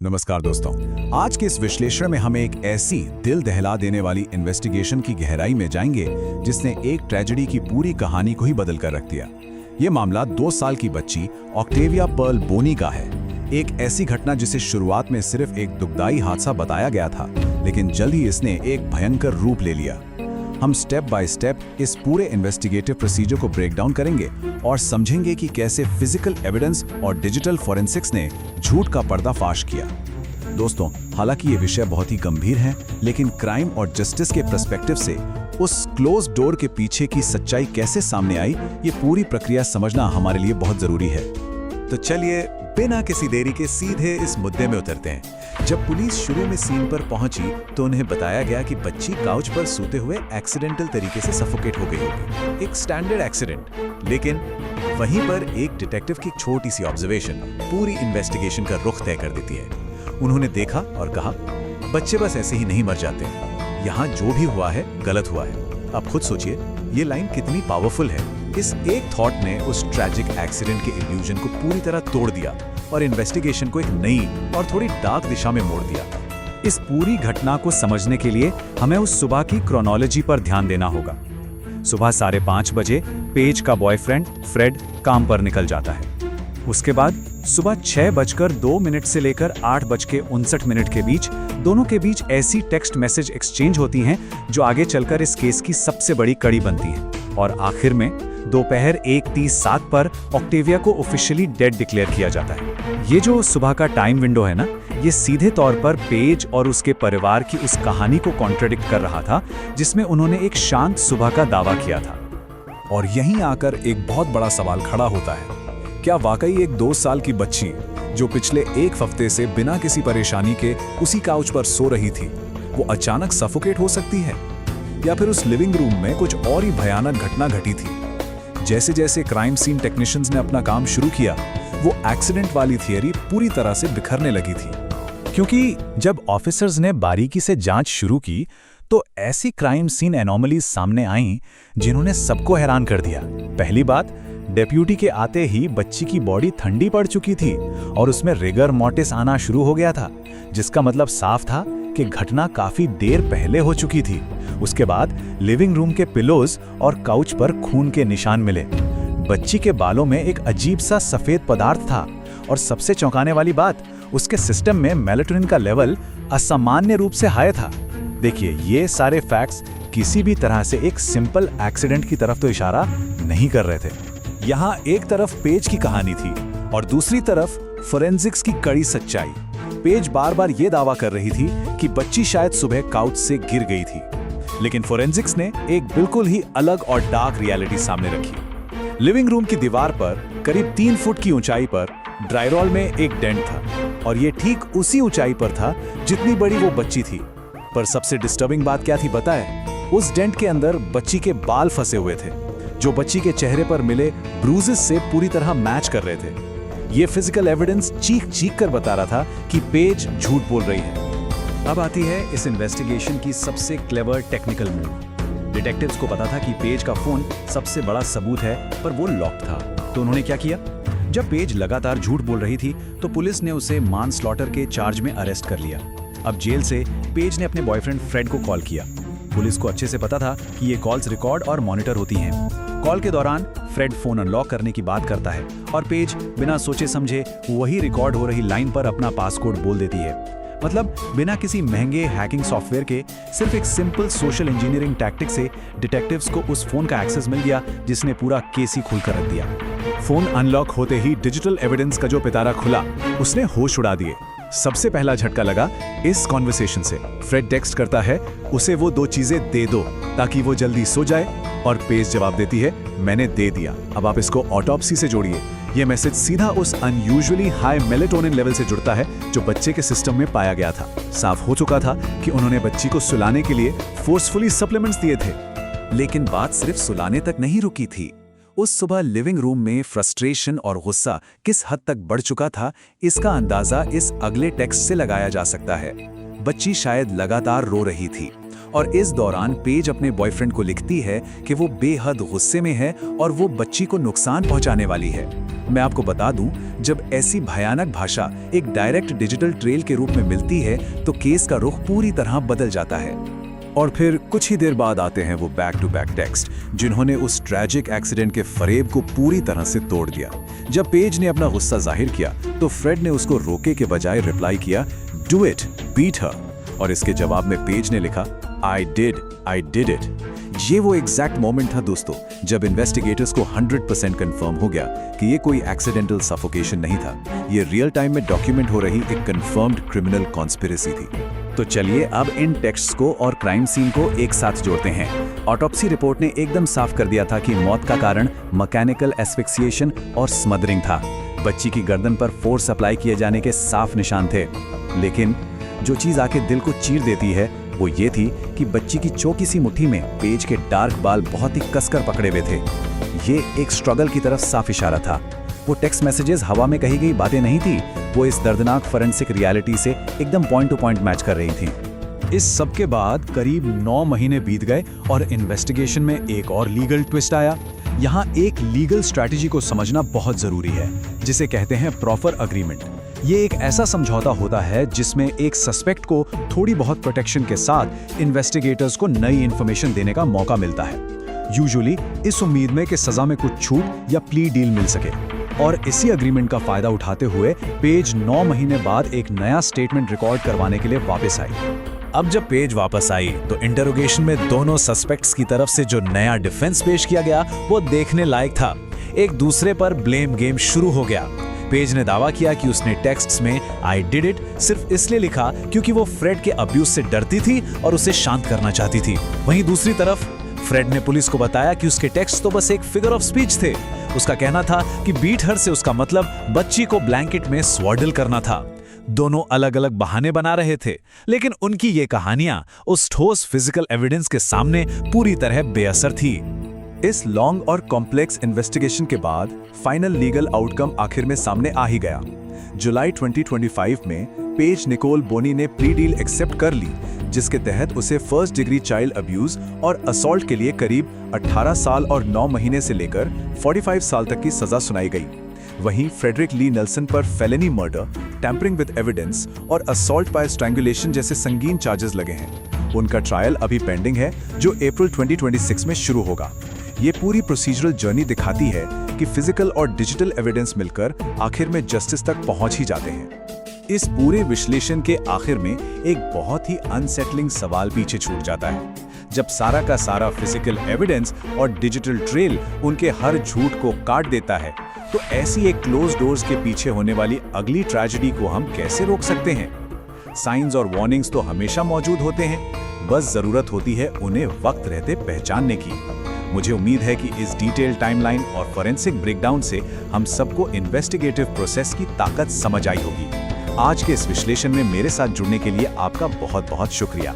नमस्कार दोस्तों। आज के इस विश्लेषण में हम एक ऐसी दिल दहला देने वाली इन्वेस्टिगेशन की गहराई में जाएंगे जिसने एक ट्रेजेडी की पूरी कहानी को ही बदल कर रख दिया। ये मामला 2 साल की बच्ची ऑक्टेविया पर्ल बोनी का है। एक ऐसी घटना जिसे शुरुआत में सिर्फ एक दुखदाई हादसा बताया गया था, लेकिन जल्द ही इसने एक भयंकर रूप ले लिया। हम स्टेप बाय स्टेप इस पूरे इन्वेस्टिगेटिव प्रोसीजर को ब्रेक डाउन करेंगे और समझेंगे कि कैसे फिजिकल एविडेंस और डिजिटल फॉरेंसिक्स ने झूठ का पर्दाफाश किया। दोस्तों, हालांकि ये विषय बहुत ही गंभीर है, लेकिन क्राइम और जस्टिस के पर्सपेक्टिव से उस क्लोज डोर के पीछे की सच्चाई कैसे सामने आई, ये पूरी प्रक्रिया समझना हमारे लिए बहुत जरूरी है। तो चलिए बिना किसी देरी के सीधे इस मुद्दे में उतरते हैं। जब पुलिस शुरू में सीन पर पहुंची तो उन्हें बताया गया कि बच्ची काउच पर सोते हुए एक्सीडेंटल तरीके से सफोकेट हो गई होगी, एक स्टैंडर्ड एक्सीडेंट। लेकिन वहीं पर एक डिटेक्टिव की छोटी सी ऑब्जर्वेशन पूरी इन्वेस्टिगेशन का रुख तय कर देती है। उन्होंने देखा और कहा, बच्चे बस ऐसे ही नहीं मर जाते, यहाँ जो भी हुआ है गलत हुआ है। अब खुद सोचिए ये लाइन कितनी पावरफुल है। इस एक थॉट ने उस ट्रैजिक एक्सीडेंट के इल्यूजन को पूरी तरह तोड़ दिया और इन्वेस्टिगेशन को एक नई और थोड़ी डार्क दिशा में मोड़ दिया। इस पूरी घटना को समझने के लिए हमें उस सुबह की क्रोनोलॉजी पर ध्यान देना होगा। सुबह 5:30 बजे पेज का बॉयफ्रेंड फ्रेड काम पर निकल जाता है। उसके बाद सुबह 6:02 से लेकर 8:59 के बीच दोनों के बीच ऐसी टेक्स्ट मैसेज एक्सचेंज होती हैं जो आगे चलकर इस केस की सबसे बड़ी कड़ी बनती है। और आखिर में दोपहर 1:30 पर ऑक्टेविया को ऑफिशियली डेड डिक्लेयर किया जाता है। ये जो सुबह का टाइम विंडो है ना, ये सीधे तौर पर पेज और उसके परिवार की उस कहानी को कॉन्ट्रडिक्ट कर रहा था जिसमें उन्होंने एक शांत सुबह का दावा किया था। और यहीं आकर एक बहुत बड़ा सवाल खड़ा होता है, क्या वाकई एक 2 साल की बच्ची जो पिछले 1 हफ्ते से बिना किसी परेशानी के उसी काउच पर सो रही थी, वो अचानक सफोकेट हो सकती है? या फिर उस लिविंग रूम में कुछ और ही भयानक घटना घटी थी? जैसे जैसे क्राइम सीन टेक्नीशियंस ने अपना काम शुरू किया, वो एक्सीडेंट वाली थियरी पूरी तरह से बिखरने लगी थी। क्योंकि जब ऑफिसर्स ने बारीकी से जांच शुरू की तो ऐसी क्राइम सीन एनोमलीज सामने आईं जिन्होंने सबको हैरान कर दिया। पहली बात, डेप्यूटी के आते ही बच्ची की बॉडी ठंडी पड़ चुकी थी और उसमें रिगर मोर्टिस आना शुरू हो गया था, जिसका मतलब साफ था कि घटना काफी देर पहले हो चुकी थी। उसके बाद लिविंग रूम के पिलोज और काउच पर खून के निशान मिले। बच्ची के बालों में एक अजीब सा सफेद पदार्थ था और सबसे चौंकाने वाली बात, उसके सिस्टम में मेलाटोनिन का लेवल असामान्य रूप से हाई था। देखिए, ये सारे फैक्ट्स किसी भी तरह से एक सिंपल एक्सीडेंट की तरफ तो इशारा नहीं कर रहे थे। यहाँ एक तरफ पेज की कहानी थी और दूसरी तरफ फोरेंसिक्स की कड़ी सच्चाई। पेज बार बार ये दावा कर रही थी कि बच्ची शायद सुबह काउच से गिर गई थी, लेकिन फोरेंसिक्स ने एक बिल्कुल ही अलग और डार्क रियलिटी सामने रखी। लिविंग रूम की दीवार पर करीब 3 फुट की ऊंचाई पर ड्रायरॉल में एक डेंट था और ये ठीक उसी ऊंचाई पर था जितनी बड़ी वो बच्ची थी। पर सबसे डिस्टर्बिंग बात क्या थी पता है? उस डेंट के अंदर बच्ची के बाल फंसे हुए थे जो बच्ची के चेहरे पर मिले ब्रूजेस से पूरी तरह मैच कर रहे थे। ये फिजिकल एविडेंस चीख चीख कर बता रहा था कि पेज झूठ बोल रही है। अब आती है इस इन्वेस्टिगेशन की सबसे क्लेवर टेक्निकल मूव। डिटेक्टिव्स को पता था कि पेज का फोन सबसे बड़ा सबूत है, पर वो लॉक था। तो उन्होंने क्या किया? जब पेज लगातार झूठ बोल रही थी तो पुलिस ने उसे मैनस्लॉटर के चार्ज में अरेस्ट कर लिया। अब जेल से पेज ने अपने बॉयफ्रेंड फ्रेड को कॉल किया। पुलिस को अच्छे से पता था कि ये कॉल्स रिकॉर्ड और मॉनिटर होती हैं। कॉल के दौरान फ्रेड फोन अनलॉक करने की बात करता है और पेज बिना सोचे समझे वही रिकॉर्ड हो रही लाइन पर अपना पासकोड बोल देती है। मतलब बिना किसी महंगे हैकिंग सॉफ्टवेयर के सिर्फ एक सिंपल सोशल इंजीनियरिंग टैक्टिक से डिटेक्टिव्स को उस फोन का एक्सेस मिल गया जिसने पूरा केस ही खोल कर रख दिया। फोन अनलॉक होते ही डिजिटल एविडेंस का जो पिटारा खुला, उसने होश उड़ा दिए। सबसे पहला झटका लगा इस कॉन्वर्सेशन से। फ्रेड टेक्स्ट करता है, उसे वो 2 चीजें दे दो ताकि वो जल्दी सो जाए, और पेज जवाब देती है, मैंने दे दिया। अब आप इसको ऑटोप्सी से जोड़िए। ये मैसेज सीधा उस अनयूजुअली हाई मेलाटोनिन लेवल से जुड़ता है जो बच्चे के सिस्टम में पाया गया था। साफ हो चुका था कि उन्होंने बच्ची को सुलाने के लिए फोर्सफुली सप्लीमेंट्स दिए थे। लेकिन बात सिर्फ सुलाने तक नहीं रुकी थी। उस सुबह लिविंग रूम में फ्रस्ट्रेशन और गुस्सा किस हद तक बढ़ चुका था, इसका अंदाजा इस अगले टेक्स्ट से लगाया जा सकता है। बच्ची शायद लगातार रो रही थी और इस दौरान पेज अपने बॉयफ्रेंड को लिखती है कि वो बेहद गुस्से में है और वो बच्ची को नुकसान पहुंचाने वाली है। मैं आपको बता दूं, जब ऐसी भयानक भाषा एक डायरेक्ट डिजिटल ट्रेल के रूप में मिलती है तो केस का रुख पूरी तरह बदल जाता है। और फिर कुछ ही देर बाद आते हैं वो बैक टू बैक टेक्स्ट, जिन्होंने उस ट्रैजिक एक्सीडेंट के फरेब को पूरी तरह से तोड़ दिया। जब पेज ने अपना गुस्सा जाहिर किया तो फ्रेड ने उसको रोके के बजाय रिप्लाई किया, डू इट, बीट हर। और इसके जवाब में पेज ने लिखा, आई डिड इट। ये वो एग्जैक्ट मोमेंट था दोस्तों, जब इन्वेस्टिगेटर्स को 100% कंफर्म हो गया कि ये कोई एक्सीडेंटल सफोकेशन नहीं था, ये रियल टाइम में डॉक्यूमेंट हो रही एक कंफर्म्ड क्रिमिनल कॉन्स्पिरेसी थी। तो चलिए अब इन टेक्स्ट्स को और क्राइम सीन को एक साथ जोड़ते हैं। ऑटोप्सी रिपोर्ट ने एकदम साफ कर दिया था कि मौत का कारण मैकेनिकल एस्फिक्सिएशन और स्मदरिंग था। बच्ची की गर्दन पर फोर्स अप्लाई किए जाने के साफ निशान थे। लेकिन जो चीज आके दिल को चीर देती है वो ये थी कि बच्ची की चौकी सी मुट्ठी में पेज के डार्क बाल बहुत ही कसकर पकड़े हुए थे। ये एक स्ट्रगल की तरफ साफ इशारा था। वो टेक्स्ट मैसेजेस हवा में कही गई बातें नहीं थी, वो इस दर्दनाक फोरेंसिक रियलिटी से एकदम पॉइंट टू पॉइंट मैच कर रही थी। इस सब के बाद करीब 9 महीने बीत गए और इन्वेस्टिगेशन में एक और लीगल ट्विस्ट आया। यहाँ एक लीगल स्ट्रैटेजी को समझना बहुत जरूरी है, जिसे कहते हैं प्रॉपर अग्रीमेंट। ये एक ऐसा समझौता होता है जिसमें एक सस्पेक्ट को थोड़ी बहुत प्रोटेक्शन के साथ इन्वेस्टिगेटर्स को नई इन्फॉर्मेशन देने का मौका मिलता है, यूजुअली इस उम्मीद में कि सजा में कुछ छूट या प्ली डील मिल सके। और इसी अग्रीमेंट का फायदा उठाते हुए पेज 9 महीने बाद एक नया स्टेटमेंट रिकॉर्ड करवाने के लिए वापस आई। अब जब पेज वापस आई तो इंटरोगेशन में दोनों सस्पेक्ट्स की तरफ से जो नया डिफेंस पेश किया गया वो देखने लायक था। एक दूसरे पर ब्लेम गेम शुरू हो गया। पेज ने दावा किया कि उसने टेक्स्ट्स में आई डिड इट सिर्फ इसलिए लिखा क्योंकि वो फ्रेड के अब्यूज से डरती थी और उसे शांत करना चाहती थी। वहीं दूसरी तरफ फ्रेड ने पुलिस को बताया कि उसके टेक्स्ट तो बस एक फिगर ऑफ स्पीच थे। उसका कहना था कि बीट हर से उसका मतलब बच्ची को ब्लैंकेट में स्वाडल करना था। दोनों अलग अलग बहाने बना रहे थे, लेकिन उनकी ये कहानियां उस ठोस फिजिकल एविडेंस के सामने पूरी तरह बेअसर थी। इस लॉन्ग और कॉम्प्लेक्स इन्वेस्टिगेशन के बाद फाइनल लीगल आउटकम आखिर में सामने आ ही गया। जुलाई 2025 में पेज निकोल बोनी ने प्ली डील एक्सेप्ट कर ली, जिसके तहत उसे फर्स्ट डिग्री चाइल्ड अब्यूज और असॉल्ट के लिए करीब 18 साल और 9 महीने से लेकर 45 साल तक की सजा सुनाई गई। वहीं फ्रेडरिक ली नेल्सन पर फेलेनी मर्डर, टैंपरिंग विद एविडेंस और असॉल्ट बाय स्ट्रैंगुलेशन जैसे संगीन चार्जेस लगे हैं। उनका ट्रायल अभी पेंडिंग है, जो अप्रैल 2026 में शुरू होगा। ये पूरी प्रोसीजरल जर्नी दिखाती है कि फिजिकल और डिजिटल एविडेंस मिलकर आखिर में जस्टिस तक पहुंच ही जाते हैं। इस पूरे विश्लेषण के आखिर में एक बहुत ही अनसेटलिंग सवाल पीछे छूट जाता है। जब सारा का सारा फिजिकल एविडेंस और डिजिटल ट्रेल उनके हर झूठ को काट देता है, तो ऐसी एक क्लोज डोर्स के पीछे होने वाली अगली ट्रेजेडी को हम कैसे रोक सकते हैं? साइंस और वार्निंग्स तो हमेशा मौजूद होते हैं, बस जरूरत होती है उन्हें वक्त रहते पहचानने की। मुझे उम्मीद है कि इस डिटेल टाइमलाइन और फोरेंसिक ब्रेकडाउन से हम सबको इन्वेस्टिगेटिव प्रोसेस की ताकत समझ आई होगी। आज के इस विश्लेषण में मेरे साथ जुड़ने के लिए आपका बहुत बहुत शुक्रिया।